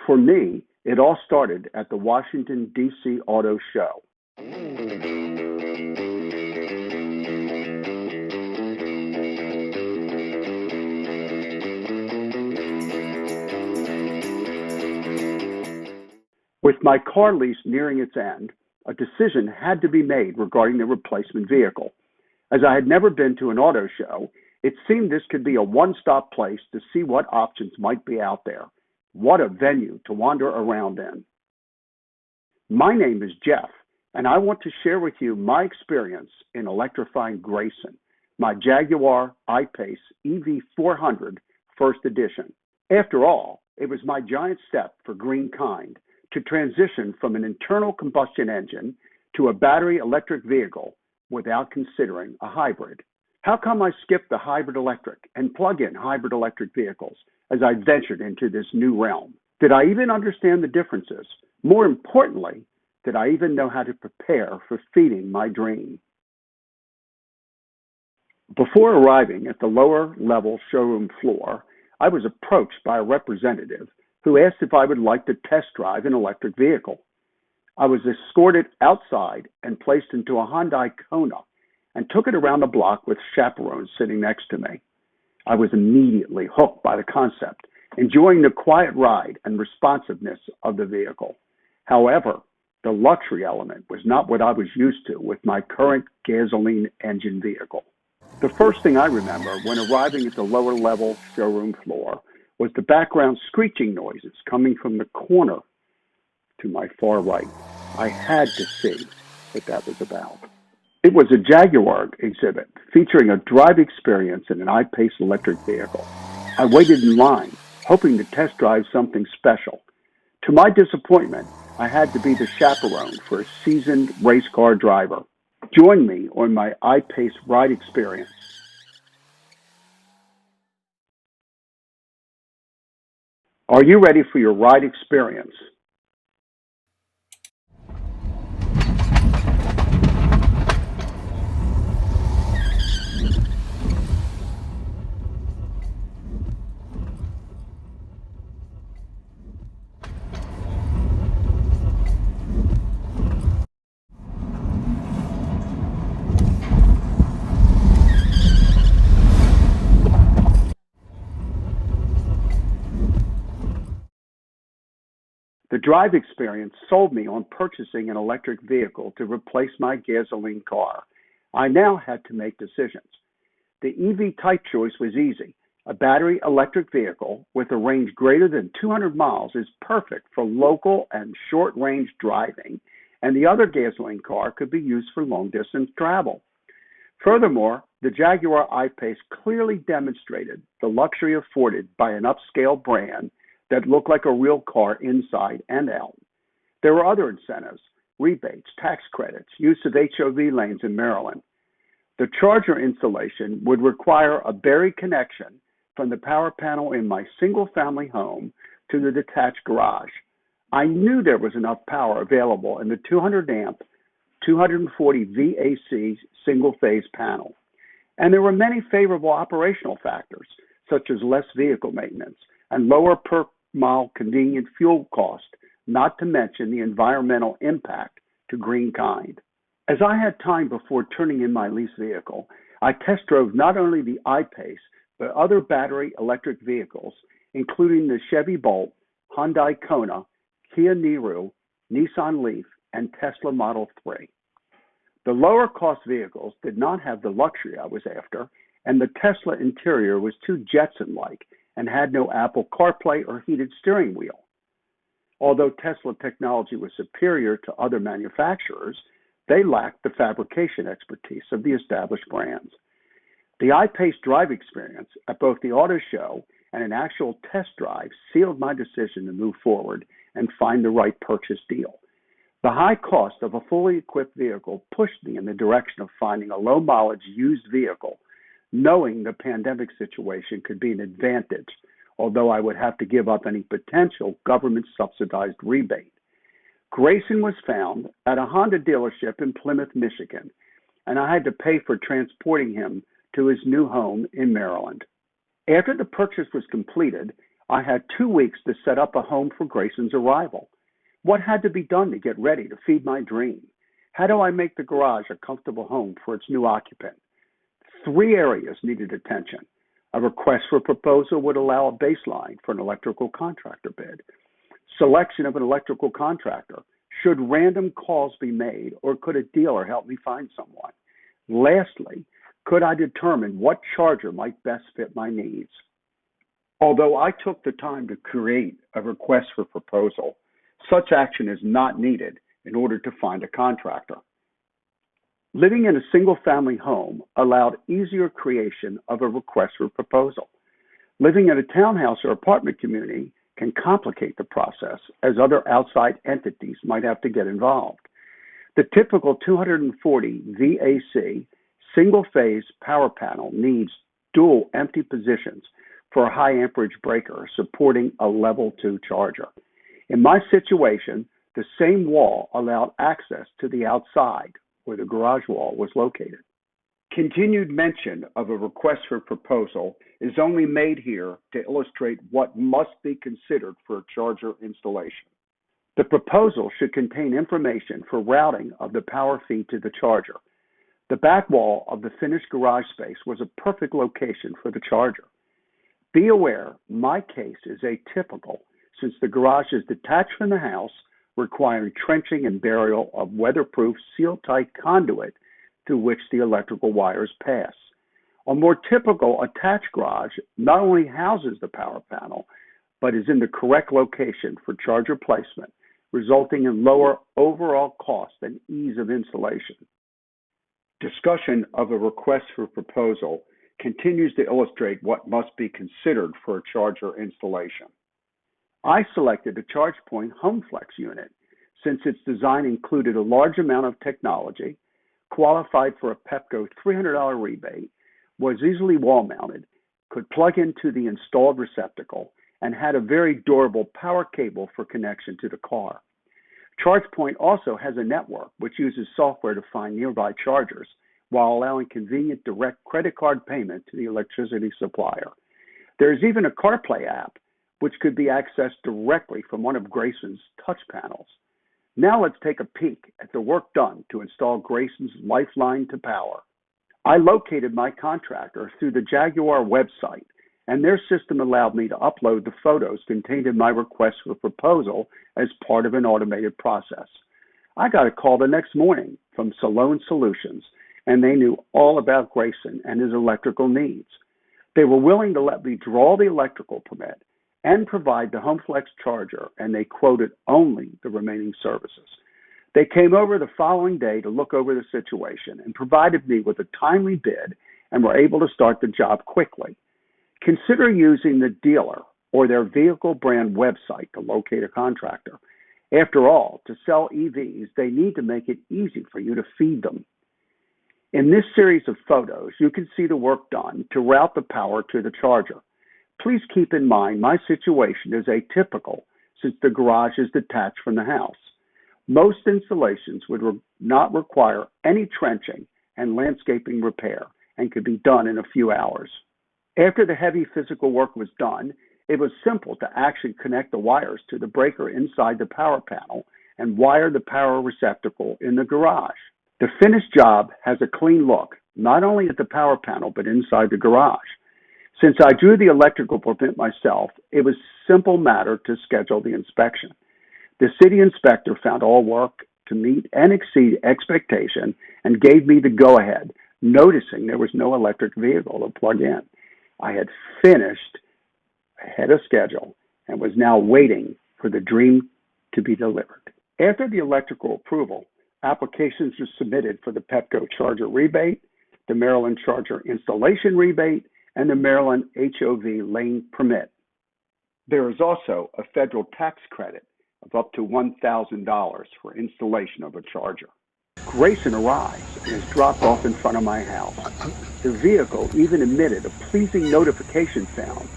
For me, it all started at the Washington, D.C. Auto Show. With my car lease nearing its end, a decision had to be made regarding the replacement vehicle. As I had never been to an auto show, it seemed this could be a one-stop place to see what options might be out there. What a venue to wander around in. My name is Jeff, and I want to share with you my experience in electrifying Grayson, my Jaguar I-Pace EV400 First Edition. After all, it was my giant step for green kind to transition from an internal combustion engine to a battery electric vehicle without considering a hybrid. How come I skipped the hybrid electric and plug-in hybrid electric vehicles as I ventured into this new realm? Did I even understand the differences? More importantly, did I even know how to prepare for feeding my dream? Before arriving at the lower level showroom floor, I was approached by a representative who asked if I would like to test drive an electric vehicle. I was escorted outside and placed into a Hyundai Kona and took it around the block with chaperones sitting next to me. I was immediately hooked by the concept, enjoying the quiet ride and responsiveness of the vehicle. However, the luxury element was not what I was used to with my current gasoline engine vehicle. The first thing I remember when arriving at the lower level showroom floor was the background screeching noises coming from the corner to my far right. I had to see what that was about. It was a Jaguar exhibit featuring a drive experience in an I-Pace electric vehicle. I waited in line, hoping to test drive something special. To my disappointment, I had to be the chaperone for a seasoned race car driver. Join me on my I-Pace ride experience. Are you ready for your ride experience? The drive experience sold me on purchasing an electric vehicle to replace my gasoline car. I now had to make decisions. The EV type choice was easy. A battery electric vehicle with a range greater than 200 miles is perfect for local and short range driving, and the other gasoline car could be used for long distance travel. Furthermore, the Jaguar I-Pace clearly demonstrated the luxury afforded by an upscale brand that looked like a real car inside and out. There were other incentives, rebates, tax credits, use of HOV lanes in Maryland. The charger installation would require a buried connection from the power panel in my single-family home to the detached garage. I knew there was enough power available in the 200-amp, 240 VAC single-phase panel. And there were many favorable operational factors, such as less vehicle maintenance and lower per-mile convenient fuel cost, not to mention the environmental impact to green kind. As I had time before turning in my lease vehicle, I test drove not only the I-Pace, but other battery electric vehicles, including the Chevy Bolt, Hyundai Kona, Kia Niro, Nissan Leaf, and Tesla Model 3. The lower cost vehicles did not have the luxury I was after, and the Tesla interior was too Jetson-like and had no Apple CarPlay or heated steering wheel. Although Tesla technology was superior to other manufacturers, they lacked the fabrication expertise of the established brands. The I-Pace drive experience at both the auto show and an actual test drive sealed my decision to move forward and find the right purchase deal. The high cost of a fully equipped vehicle pushed me in the direction of finding a low-mileage used vehicle, knowing the pandemic situation could be an advantage, although I would have to give up any potential government-subsidized rebate. Grayson was found at a Honda dealership in Plymouth, Michigan, and I had to pay for transporting him to his new home in Maryland. After the purchase was completed, I had 2 weeks to set up a home for Grayson's arrival. What had to be done to get ready to feed my dream? How do I make the garage a comfortable home for its new occupant? 3 areas needed attention. A request for proposal would allow a baseline for an electrical contractor bid. Selection of an electrical contractor. Should random calls be made, or could a dealer help me find someone? Lastly, could I determine what charger might best fit my needs? Although I took the time to create a request for proposal, such action is not needed in order to find a contractor. Living in a single-family home allowed easier creation of a request for proposal. Living in a townhouse or apartment community can complicate the process, as other outside entities might have to get involved. The typical 240 VAC single-phase power panel needs dual empty positions for a high amperage breaker supporting a level 2 charger. In my situation, the same wall allowed access to the outside, where the garage wall was located. Continued mention of a request for proposal is only made here to illustrate what must be considered for a charger installation. The proposal should contain information for routing of the power feed to the charger. The back wall of the finished garage space was a perfect location for the charger. Be aware, my case is atypical since the garage is detached from the house, requiring trenching and burial of weatherproof, seal-tight conduit through which the electrical wires pass. A more typical attached garage not only houses the power panel, but is in the correct location for charger placement, resulting in lower overall cost and ease of installation. Discussion of a request for proposal continues to illustrate what must be considered for a charger installation. I selected the ChargePoint HomeFlex unit since its design included a large amount of technology, qualified for a Pepco $300 rebate, was easily wall-mounted, could plug into the installed receptacle, and had a very durable power cable for connection to the car. ChargePoint also has a network which uses software to find nearby chargers while allowing convenient direct credit card payment to the electricity supplier. There is even a CarPlay app which could be accessed directly from one of Grayson's touch panels. Now let's take a peek at the work done to install Grayson's lifeline to power. I located my contractor through the Jaguar website, and their system allowed me to upload the photos contained in my request for proposal as part of an automated process. I got a call the next morning from Salone Solutions, and they knew all about Grayson and his electrical needs. They were willing to let me draw the electrical permit and provide the HomeFlex charger, and they quoted only the remaining services. They came over the following day to look over the situation and provided me with a timely bid and were able to start the job quickly. Consider using the dealer or their vehicle brand website to locate a contractor. After all, to sell EVs, they need to make it easy for you to feed them. In this series of photos, you can see the work done to route the power to the charger. Please keep in mind my situation is atypical since the garage is detached from the house. Most installations would not require any trenching and landscaping repair and could be done in a few hours. After the heavy physical work was done, it was simple to actually connect the wires to the breaker inside the power panel and wire the power receptacle in the garage. The finished job has a clean look, not only at the power panel but inside the garage. Since I drew the electrical permit myself, it was a simple matter to schedule the inspection. The city inspector found all work to meet and exceed expectation and gave me the go-ahead, noticing there was no electric vehicle to plug in. I had finished ahead of schedule and was now waiting for the dream to be delivered. After the electrical approval, applications were submitted for the Pepco charger rebate, the Maryland charger installation rebate, and the Maryland HOV lane permit. There is also a federal tax credit of up to $1,000 for installation of a charger. Grayson arrives and is dropped off in front of my house. The vehicle even emitted a pleasing notification sound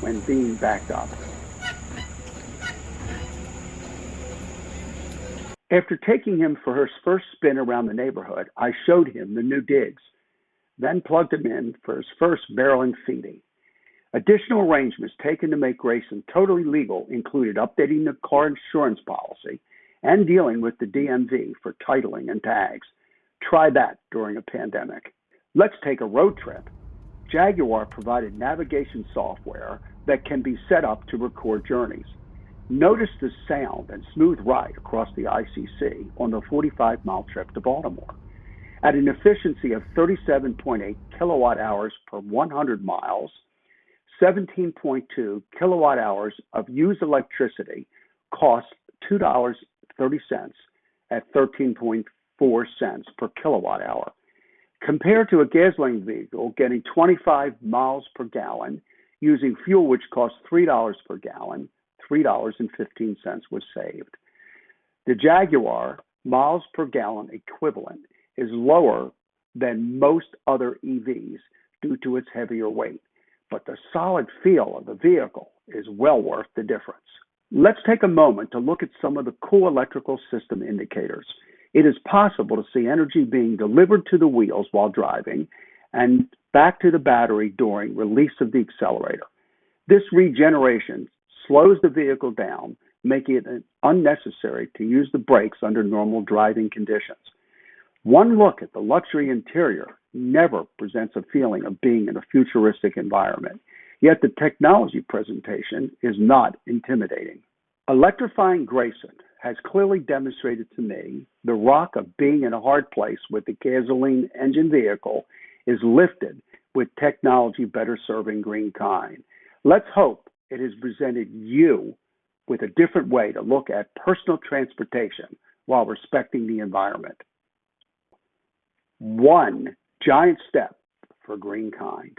when being backed up. After taking him for his first spin around the neighborhood, I showed him the new digs, then plugged him in for his first Maryland feeding. Additional arrangements taken to make Grayson totally legal included updating the car insurance policy and dealing with the DMV for titling and tags. Try that during a pandemic. Let's take a road trip. Jaguar provided navigation software that can be set up to record journeys. Notice the sound and smooth ride across the ICC on the 45-mile trip to Baltimore. At an efficiency of 37.8 kilowatt hours per 100 miles, 17.2 kilowatt hours of used electricity costs $2.30 at 13.4 cents per kilowatt hour. Compared to a gasoline vehicle getting 25 miles per gallon using fuel which costs $3 per gallon, $3.15 was saved. The Jaguar miles per gallon equivalent is lower than most other EVs due to its heavier weight, but the solid feel of the vehicle is well worth the difference. Let's take a moment to look at some of the cool electrical system indicators. It is possible to see energy being delivered to the wheels while driving and back to the battery during release of the accelerator. This regeneration slows the vehicle down, making it unnecessary to use the brakes under normal driving conditions. One look at the luxury interior never presents a feeling of being in a futuristic environment, yet the technology presentation is not intimidating. Electrifying Grayson has clearly demonstrated to me the rock of being in a hard place with the gasoline engine vehicle is lifted with technology better serving greenkind. Let's hope it has presented you with a different way to look at personal transportation while respecting the environment. One giant step for greenkind.